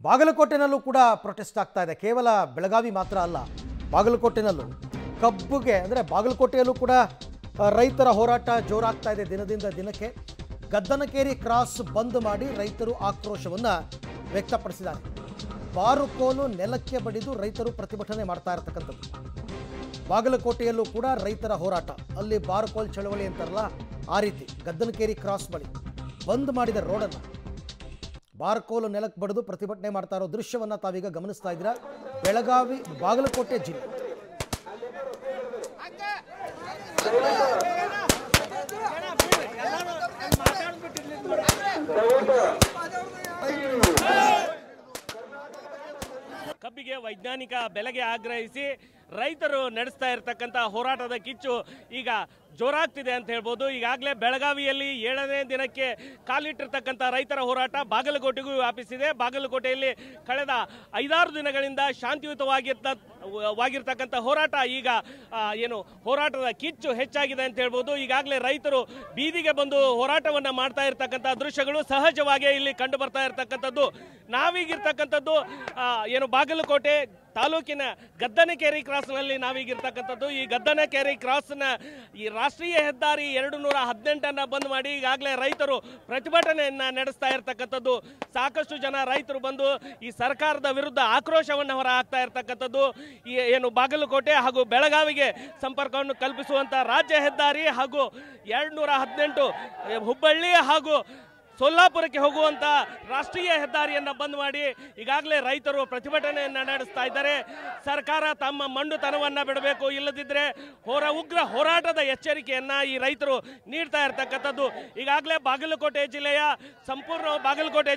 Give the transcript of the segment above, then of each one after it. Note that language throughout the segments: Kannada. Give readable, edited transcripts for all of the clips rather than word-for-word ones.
ಬಾಗಲಕೋಟೆನಲ್ಲೂ ಕೂಡ ಪ್ರೊಟೆಸ್ಟ್ ಆಗ್ತಾ ಇದೆ. ಕೇವಲ ಬೆಳಗಾವಿ ಮಾತ್ರ ಅಲ್ಲ, ಬಾಗಲಕೋಟೆನಲ್ಲೂ ಕಬ್ಬುಗೆ ಅಂದರೆ ಬಾಗಲಕೋಟೆಯಲ್ಲೂ ಕೂಡ ರೈತರ ಹೋರಾಟ ಜೋರಾಗ್ತಾ ಇದೆ. ದಿನದಿಂದ ದಿನಕ್ಕೆ ಗದ್ದನಕೇರಿ ಕ್ರಾಸ್ ಬಂದ್ ಮಾಡಿ ರೈತರು ಆಕ್ರೋಶವನ್ನು ವ್ಯಕ್ತಪಡಿಸಿದ್ದಾರೆ. ಬಾರುಕೋಲು ನೆಲಕ್ಕೆ ಬಡಿದು ರೈತರು ಪ್ರತಿಭಟನೆ ಮಾಡ್ತಾ ಇರತಕ್ಕಂಥದ್ದು. ಬಾಗಲಕೋಟೆಯಲ್ಲೂ ಕೂಡ ರೈತರ ಹೋರಾಟ, ಅಲ್ಲಿ ಬಾರುಕೋಲ್ ಚಳವಳಿ ಅಂತಾರಲ್ಲ ಆ ರೀತಿ ಗದ್ದನಕೇರಿ ಕ್ರಾಸ್ ಬಳಿ ಬಂದ್ ಮಾಡಿದ ರೋಡನ್ನು ಬಾರ್ಕೋಲು ನೆಲಕ್ಕೆ ಬಡಿದು ಪ್ರತಿಭಟನೆ ಮಾಡ್ತಾ ಇರೋ ದೃಶ್ಯವನ್ನು ತಾವೀಗ ಗಮನಿಸ್ತಾ ಇದ್ದೀರಾ. ಬೆಳಗಾವಿ ಬಾಗಲಕೋಟೆ ಜಿಲ್ಲೆ ಕಬ್ಬಿಗೆ ವೈಜ್ಞಾನಿಕ ಬೆಲೆಗೆ ಆಗ್ರಹಿಸಿ ರೈತರು ನಡೆಸ್ತಾ ಇರತಕ್ಕಂಥ ಹೋರಾಟದ ಕಿಚ್ಚು ಈಗ ಜೋರಾಗ್ತಿದೆ ಅಂತ ಹೇಳ್ಬೋದು. ಈಗಾಗಲೇ ಬೆಳಗಾವಿಯಲ್ಲಿ 7ನೇ ದಿನಕ್ಕೆ ಕಾಲಿಟ್ಟಿರ್ತಕ್ಕಂಥ ರೈತರ ಹೋರಾಟ ಬಾಗಲಕೋಟೆಗೂ ವ್ಯಾಪಿಸಿದೆ. ಬಾಗಲಕೋಟೆಯಲ್ಲಿ ಕಳೆದ 5-6 ದಿನಗಳಿಂದ ಶಾಂತಿಯುತವಾಗಿರ್ತಕ್ಕಂಥ ಹೋರಾಟ ಈಗ ಹೋರಾಟದ ಕಿಚ್ಚು ಹೆಚ್ಚಾಗಿದೆ ಅಂತ ಹೇಳ್ಬೋದು. ಈಗಾಗಲೇ ರೈತರು ಬೀದಿಗೆ ಬಂದು ಹೋರಾಟವನ್ನು ಮಾಡ್ತಾ ಇರ್ತಕ್ಕಂಥ ದೃಶ್ಯಗಳು ಸಹಜವಾಗಿ ಇಲ್ಲಿ ಕಂಡು ಬರ್ತಾ ಇರತಕ್ಕಂಥದ್ದು. ನಾವೀಗಿರ್ತಕ್ಕಂಥದ್ದು ಬಾಗಲಕೋಟೆ ತಾಲೂಕಿನ ಗದ್ದನಕೇರಿ ಕ್ರಾಸ್ನಲ್ಲಿ ನಾವೀಗಿರ್ತಕ್ಕಂಥದ್ದು. ಈ ಗದ್ದನಕೇರಿ ಕ್ರಾಸ್ನ ಈ ರಾಷ್ಟ್ರೀಯ ಹೆದ್ದಾರಿ 218 ಬಂದ್ ಮಾಡಿ ಈಗಾಗಲೇ ರೈತರು ಪ್ರತಿಭಟನೆಯನ್ನ ನಡೆಸ್ತಾ ಇರತಕ್ಕಂಥದ್ದು. ಸಾಕಷ್ಟು ಜನ ರೈತರು ಬಂದು ಈ ಸರ್ಕಾರದ ವಿರುದ್ಧ ಆಕ್ರೋಶವನ್ನು ಹೊರ ಹಾಕ್ತಾ ಇರತಕ್ಕಂಥದ್ದು. ಬಾಗಲಕೋಟೆ ಹಾಗೂ ಬೆಳಗಾವಿಗೆ ಸಂಪರ್ಕವನ್ನು ಕಲ್ಪಿಸುವಂತ ರಾಜ್ಯ ಹೆದ್ದಾರಿ ಹಾಗೂ 218 ಹುಬ್ಬಳ್ಳಿ ಹಾಗೂ ಸೊಲ್ಲಾಪುರಕ್ಕೆ ಹೋಗುವಂತ ರಾಷ್ಟ್ರೀಯ ಹೆದ್ದಾರಿಯನ್ನು ಬಂದ್ ಮಾಡಿ ಈಗಾಗಲೇ ರೈತರು ಪ್ರತಿಭಟನೆಯನ್ನ ನಡೆಸ್ತಾ ಇದ್ದಾರೆ. ಸರ್ಕಾರ ತಮ್ಮ ಮಂಡುತನವನ್ನ ಬಿಡಬೇಕು, ಇಲ್ಲದಿದ್ದರೆ ಉಗ್ರ ಹೋರಾಟದ ಎಚ್ಚರಿಕೆಯನ್ನ ಈ ರೈತರು ನೀಡ್ತಾ ಇರತಕ್ಕಂಥದ್ದು. ಈಗಾಗಲೇ ಬಾಗಲಕೋಟೆ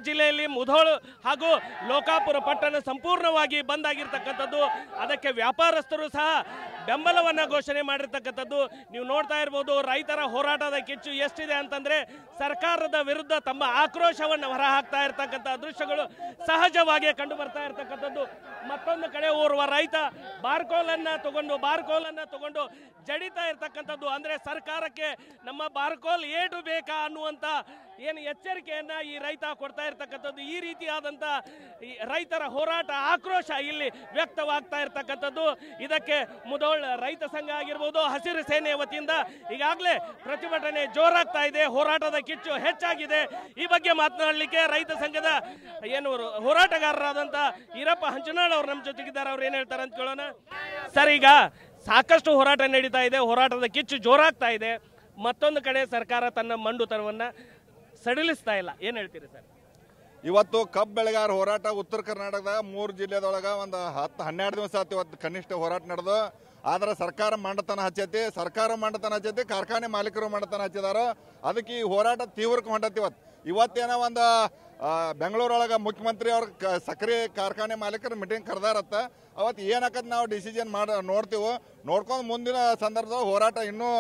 ಜಿಲ್ಲೆಯಲ್ಲಿ ಮುಧೋಳು ಹಾಗೂ ಲೋಕಾಪುರ ಪಟ್ಟಣ ಸಂಪೂರ್ಣವಾಗಿ ಬಂದ್ ಆಗಿರ್ತಕ್ಕಂಥದ್ದು. ಅದಕ್ಕೆ ವ್ಯಾಪಾರಸ್ಥರು ಸಹ ಬೆಂಬಲವನ್ನ ಘೋಷಣೆ ಮಾಡಿರ್ತಕ್ಕಂಥದ್ದು. ನೀವು ನೋಡ್ತಾ ಇರ್ಬೋದು ರೈತರ ಹೋರಾಟದ ಕಿಚ್ಚು ಎಷ್ಟಿದೆ ಅಂತಂದ್ರೆ ಸರ್ಕಾರದ ವಿರುದ್ಧ ತಮ್ಮ ಆಕ್ರೋಶವನ್ನು ಹೊರ ಹಾಕ್ತಾ ಇರತಕ್ಕಂಥ ದೃಶ್ಯಗಳು ಸಹಜವಾಗಿ ಕಂಡು ಬರ್ತಾ ಇರತಕ್ಕಂಥದ್ದು. ಮತ್ತೊಂದು ಕಡೆ ಓರ್ವ ರೈತ ಬಾರ್ಕೋಲನ್ನ ತಗೊಂಡು ಜಡಿತಾ ಇರತಕ್ಕಂಥದ್ದು. ಅಂದ್ರೆ ಸರ್ಕಾರಕ್ಕೆ ನಮ್ಮ ಬಾರ್ಕೋಲ್ ಏಟು ಬೇಕಾ ಅನ್ನುವಂತ ಎಚ್ಚರಿಕೆಯನ್ನ ಈ ರೈತ ಕೊಡ್ತಾ ಇರತಕ್ಕಂಥದ್ದು. ಈ ರೀತಿಯಾದಂತ ರೈತರ ಹೋರಾಟ ಆಕ್ರೋಶ ಇಲ್ಲಿ ವ್ಯಕ್ತವಾಗ್ತಾ ಇರತಕ್ಕಂಥದ್ದು. ಇದಕ್ಕೆ ಮುಧೋಳ್ ರೈತ ಸಂಘ ಆಗಿರ್ಬೋದು, ಹಸಿರು ಸೇನೆ ವತಿಯಿಂದ ಈಗಾಗಲೇ ಪ್ರತಿಭಟನೆ ಜೋರಾಗ್ತಾ ಇದೆ. ಹೋರಾಟದ ಕಿಚ್ಚು ಹೆಚ್ಚಾಗಿದೆ. ಈ ಬಗ್ಗೆ ಮಾತನಾಡಲಿಕ್ಕೆ ರೈತ ಸಂಘದ ಹೋರಾಟಗಾರರಾದಂತ ಈರಪ್ಪ ಹಂಚನಾಳ್ ಅವರು ನಮ್ಮ ಜೊತೆಗಿದ್ದಾರೆ. ಅವ್ರು ಏನ್ ಹೇಳ್ತಾರೆ ಅಂತ ಕೇಳೋಣ. ಸರ್, ಈಗ ಸಾಕಷ್ಟು ಹೋರಾಟ ನಡೀತಾ ಇದೆ, ಹೋರಾಟದ ಕಿಚ್ಚು ಜೋರಾಗ್ತಾ ಇದೆ. ಮತ್ತೊಂದು ಕಡೆ ಸರ್ಕಾರ ತನ್ನ ಮಂಡುತನವನ್ನ ಸಡಿಲಿಸ್ತಾ ಇಲ್ಲ, ಏನ್ ಹೇಳ್ತೀರಿ ಸರ್? ಇವತ್ತು ಕಬ್ಬು ಬೆಳೆಗಾರ ಹೋರಾಟ ಉತ್ತರ ಕರ್ನಾಟಕದ 3 ಜಿಲ್ಲೆದೊಳಗ ಒಂದು 10-12 ದಿವಸ ಆಯ್ತು ಇವತ್ತು ಕನಿಷ್ಠ ಹೋರಾಟ ನಡೆದು. ಆದ್ರೆ ಸರ್ಕಾರ ಮಂಡತನ ಹಚ್ಚೈತಿ, ಕಾರ್ಖಾನೆ ಮಾಲೀಕರು ಮಂಡತನ ಹಚ್ಚಿದಾರ. ಅದಕ್ಕೆ ಈ ಹೋರಾಟ ತೀವ್ರಕ್ಕೆ ಹೊಂಟತಿ. ಇವತ್ತೇನೋ ಒಂದು ಬೆಂಗಳೂರೊಳಗೆ ಮುಖ್ಯಮಂತ್ರಿ ಅವ್ರ ಸಕ್ಕರೆ ಕಾರ್ಖಾನೆ ಮಾಲೀಕರು ಮೀಟಿಂಗ್ ಕರೆದಾರತ್ತ. ಅವತ್ತು ಏನಾಕತ್ ನಾವು ಡಿಸಿಷನ್ ನೋಡ್ತೀವಿ. ನೋಡ್ಕೊಂಡು ಮುಂದಿನ ಸಂದರ್ಭದಾಗ ಹೋರಾಟ ಇನ್ನೂ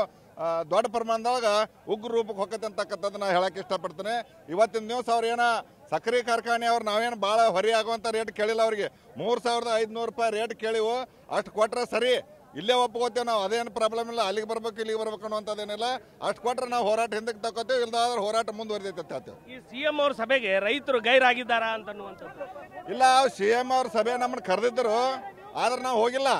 ದೊಡ್ಡ ಪ್ರಮಾಣದಾಗ ಉಗ್ರ ರೂಪಕ್ಕೆ ಹೋಗತ್ತೆ ಅಂತಕ್ಕಂಥದ್ದು ನಾ ಹೇಳಕ್ಕೆ ಇಷ್ಟಪಡ್ತೇನೆ. ಇವತ್ತಿನ ದಿವಸ ಅವ್ರು ಸಕ್ಕರೆ ಕಾರ್ಖಾನೆ ಅವ್ರು ನಾವೇನು ಭಾಳ ಹೊರಿ ಆಗುವಂಥ ರೇಟ್ ಕೇಳಿಲ್ಲ. ಅವ್ರಿಗೆ 3500 ರೂಪಾಯಿ ರೇಟ್ ಕೇಳಿವು. ಅಷ್ಟು ಕೊಟ್ರೆ ಸರಿ, ಇಲ್ಲೇ ಒಪ್ಕೋತೇವೆ ನಾವು, ಅದೇನು ಪ್ರಾಬ್ಲಮ್ ಇಲ್ಲ. ಅಲ್ಲಿಗೆ ಬರ್ಬೇಕು ಇಲ್ಲಿಗೆ ಬರ್ಬೇಕು ಅನ್ನುವಂಥದ್ದೇನಿಲ್ಲ. ಅಷ್ಟು ಕೊಟ್ರೆ ನಾವು ಹೋರಾಟ ಹಿಂದಕ್ಕೆ ತಗೋತೇವೆ, ಇಲ್ದಾದ್ರೆ ಹೋರಾಟ ಮುಂದುವರಿದೈತೆ ಅಂತ ಹೇಳ್ತೇವೆ. ಈ CM ಅವ್ರ ಸಭೆಗೆ ರೈತರು ಗೈರಾಗಿದ್ದಾರಾ ಅಂತನ್ನುವಂಥದ್ದು? ಇಲ್ಲ, CM ಅವ್ರ ಸಭೆ ನಮ್ಮನ್ನು ಕರೆದಿದ್ದರು, ಆದ್ರೆ ನಾವು ಹೋಗಿಲ್ಲ.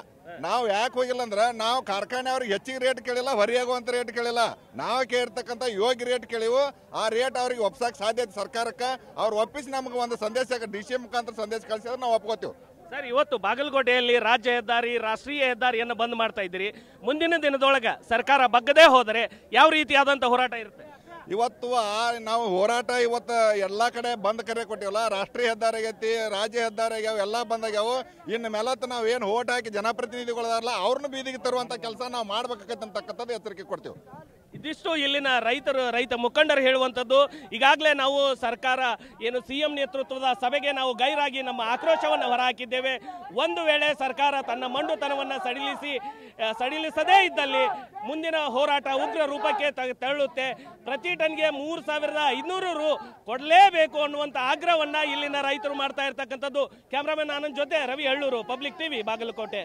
ನಾವು ಯಾಕೆ ಹೋಗಿಲ್ಲ ಅಂದ್ರೆ ನಾವು ಕಾರ್ಖಾನೆ ಅವ್ರಿಗೆ ಹೆಚ್ಚಿಗೆ ರೇಟ್ ಕೇಳಿಲ್ಲ, ಹೊರಿಯಾಗುವಂಥ ರೇಟ್ ಕೇಳಿಲ್ಲ. ನಾವು ಕೇಳಿರ್ತಕ್ಕಂಥ ಯೋಗ್ಯ ರೇಟ್ ಕೇಳಿವು. ಆ ರೇಟ್ ಅವ್ರಿಗೆ ಒಪ್ಸಕ್ಕೆ ಸಾಧ್ಯ ಐತೆ ಸರ್ಕಾರಕ್ಕೆ. ಅವ್ರು ಒಪ್ಪಿಸಿ ನಮ್ಗೆ ಒಂದು ಸಂದೇಶ DCM ಮುಖಾಂತರ ಸಂದೇಶ ಕಳಿಸಿದ್ರೆ ನಾವು ಒಪ್ಕೋತೀವಿ. ಸರ್, ಇವತ್ತು ಬಾಗಲಕೋಟೆಯಲ್ಲಿ ರಾಜ್ಯ ಹೆದ್ದಾರಿ ರಾಷ್ಟ್ರೀಯ ಹೆದ್ದಾರಿಯನ್ನು ಬಂದ್ ಮಾಡ್ತಾ ಇದ್ದೀರಿ. ಮುಂದಿನ ದಿನದೊಳಗೆ ಸರ್ಕಾರ ಬಗ್ಗದೇ ಹೋದರೆ ಯಾವ ರೀತಿಯಾದಂಥ ಹೋರಾಟ ಇರುತ್ತೆ? ಇವತ್ತು ನಾವು ಹೋರಾಟ ಇವತ್ತು ಎಲ್ಲ ಕಡೆ ಬಂದ್ ಕರೆ ಕೊಟ್ಟಿವಲ್ಲ. ರಾಷ್ಟ್ರೀಯ ಹೆದ್ದಾರಿ ಆಗೈತಿ, ರಾಜ್ಯ ಹೆದ್ದಾರಿ ಆಗ್ಯಾವ, ಎಲ್ಲ ಬಂದ್ ಆಗ್ಯಾವ. ಇನ್ನು ಮೇಲತ್ತು ನಾವು ಏನು ಓಟ್ ಹಾಕಿ ಜನಪ್ರತಿನಿಧಿಗಳದಾರಲ್ಲ ಅವ್ರನ್ನ ಬೀದಿಗೆ ತರುವಂಥ ಕೆಲಸ ನಾವು ಮಾಡ್ಬೇಕಾಗತ್ತೆ ಅಂತಕ್ಕಂಥದ್ದು ಎಚ್ಚರಿಕೆ ಕೊಡ್ತೀವಿ. ಇದಿಷ್ಟು ಇಲ್ಲಿನ ರೈತ ಮುಖಂಡರು ಹೇಳುವಂಥದ್ದು. ಈಗಾಗಲೇ ನಾವು ಸರ್ಕಾರ CM ನೇತೃತ್ವದ ಸಭೆಗೆ ನಾವು ಗೈರಾಗಿ ನಮ್ಮ ಆಕ್ರೋಶವನ್ನು ಹೊರಹಾಕಿದ್ದೇವೆ. ಒಂದು ವೇಳೆ ಸರ್ಕಾರ ತನ್ನ ಮಂಡುತನವನ್ನು ಸಡಿಲಿಸದೇ ಇದ್ದಲ್ಲಿ ಮುಂದಿನ ಹೋರಾಟ ಉಗ್ರ ರೂಪಕ್ಕೆ ತೆರಳುತ್ತೆ. ಪ್ರತಿ ಟನ್ಗೆ 3500 ರು ಕೊಡಲೇಬೇಕು ಅನ್ನುವಂಥ ಆಗ್ರಹವನ್ನ ಇಲ್ಲಿನ ರೈತರು ಮಾಡ್ತಾ ಇರ್ತಕ್ಕಂಥದ್ದು. ಕ್ಯಾಮ್ರಾಮನ್ ಆನಂದ್ ಜೊತೆ ರವಿ ಹಳ್ಳೂರು, ಪಬ್ಲಿಕ್ ಟಿವಿ, ಬಾಗಲಕೋಟೆ.